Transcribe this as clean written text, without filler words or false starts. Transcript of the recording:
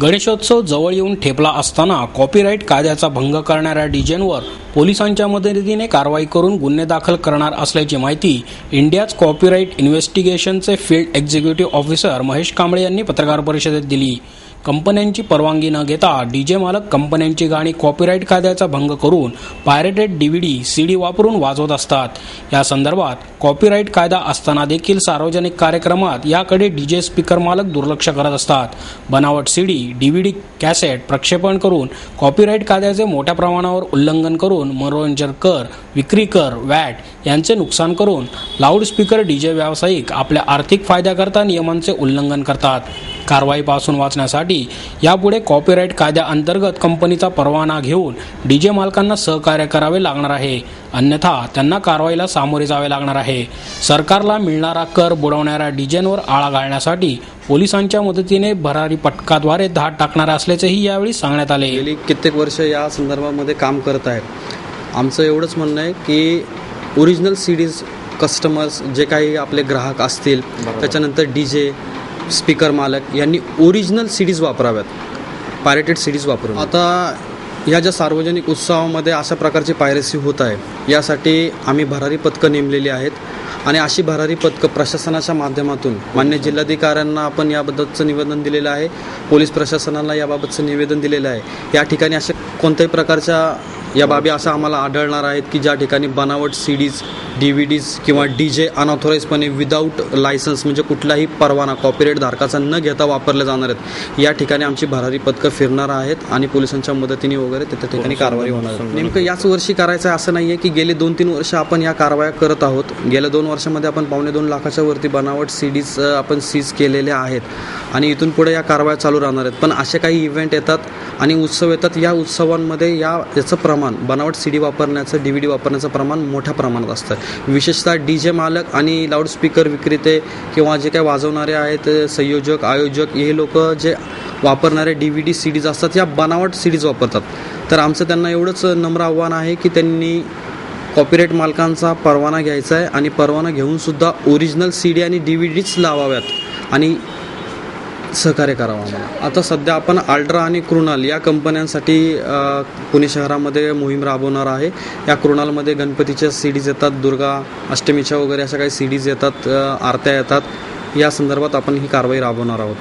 गणेशोत्सव जवळ येऊन ठेपला असताना कॉपीराईट कायद्याचा भंग करणाऱ्या डीजेंवर पोलिसांच्या मदतीने कारवाई करून गुन्हे दाखल करणार असल्याची माहिती इंडियाज कॉपीराईट इन्व्हेस्टिगेशनचे field executive officer Mahesh Kamble यांनी पत्रकार परिषदेत दिली. कंपन्यांची परवानगी न घेता डीजे मालक कंपन्यांची गाणी कॉपीराईट कायद्याचा भंग करून पायरेटेड डीव्हीडी सीडी वापरून वाजवत असतात. या संदर्भात कॉपीराईट कायदा असताना देखील सार्वजनिक कार्यक्रमात याकडे डीजे स्पीकर मालक दुर्लक्ष करत असतात. बनावट सीडी डीव्हीडी कॅसेट प्रक्षेपण करून कॉपीराईट कायद्याचे मोठ्या प्रमाणावर उल्लंघन करून मनोरंजन कर, विक्री कर, वॅट यांचे नुकसान करून लाऊडस्पीकर डीजे व्यावसायिक आपल्या आर्थिक फायद्याकरता नियमांचे उल्लंघन करतात. कारवाईपासून वाचण्यासाठी यापुढे कॉपीराईट कायद्याअंतर्गत कंपनीचा परवाना घेऊन डीजे मालकांना सहकार्य करावे लागणार आहे, अन्यथा त्यांना कारवाईला सामोरे जावे लागणार आहे. सरकारला मिळणारा कर बुडवणाऱ्या डीजेंवर आळा घालण्यासाठी पोलिसांच्या मदतीने भरारी पथकाद्वारे धाड टाकणार असल्याचेही यावेळी सांगण्यात आले. गेली कित्येक वर्ष या संदर्भामध्ये काम करत आहे. आमचं एवढंच म्हणणं आहे की ओरिजिनल सीडीज कस्टमर्स जे काही आपले ग्राहक असतील, त्याच्यानंतर डीजे स्पीकर मालक यांनी ओरिजिनल सीडीज वापराव्यात, पायरेटेड सीडीज वापरून. आता ह्या ज्या सार्वजनिक उत्सवामध्ये अशा प्रकारची पायरेसी होत आहे, यासाठी आम्ही भरारी पथकं नेमलेली आहेत आणि अशी भरारी पथकं प्रशासनाच्या माध्यमातून मान्य जिल्हाधिकाऱ्यांना आपण याबद्दलचं निवेदन दिलेलं आहे, पोलीस प्रशासनाला याबाबतचं निवेदन दिलेलं आहे. या ठिकाणी अशा कोणत्याही प्रकारच्या या बाबी असं आम्हाला आढळणार आहेत की ज्या ठिकाणी बनावट सीडीज, डीव्हीडीज किंवा डीजे अनऑथोराईजपणे विदाऊट लायसन्स म्हणजे कुठलाही परवाना कॉपीराईट धारकाचा न घेता वापरले जाणार आहेत. या ठिकाणी आमची भरारी पथकं फिरणार आहेत आणि पोलिसांच्या मदतीने वगैरे त्या ठिकाणी कारवाई होणार आहे. नेमकं याच वर्षी करायचं आहे असं नाही आहे की गेले 2-3 वर्ष आपण या कारवाया करत आहोत. गेल्या 2 वर्षामध्ये आपण 2.25 लाखाच्या वरती बनावट सीडीज आपण सीज केलेल्या आहेत आणि इथून पुढे या कारवाया चालू राहणार आहेत. पण असे काही इव्हेंट येतात आणि उत्सव येतात, या उत्सवांमध्ये याचं प्रमाण बनावट सीडी वापरण्याचं, डीव्हीडी वापरण्याचं प्रमाण मोठ्या प्रमाणात असतं. विशेषतः डीजे मालक आणि लाऊडस्पीकर विक्रेते किंवा जे काही वाजवणारे आहेत संयोजक, आयोजक, हे लोक जे वापरणारे डीव्हीडी सीडीज असतात या बनावट सीडीज वापरतात. तर आमचं त्यांना एवढंच नम्र आव्हान आहे की त्यांनी कॉपीराईट मालकांचा परवाना घ्यायचा आहे आणि परवाना घेऊनसुद्धा ओरिजिनल सीडी आणि डीव्हीडीज लावाव्यात आणि सहकार्य करावं आम्हाला. आता सध्या आपण अल्ट्रा आणि कृणाल या कंपन्यांसाठी पुणे शहरामध्ये मोहीम राबवणार आहे. या कृणालमध्ये गणपतीच्या सीडीज येतात, दुर्गा अष्टमीच्या वगैरे अशा काही सीडीज येतात, आरत्या येतात. या संदर्भात आपण ही कारवाई राबवणार आहोत.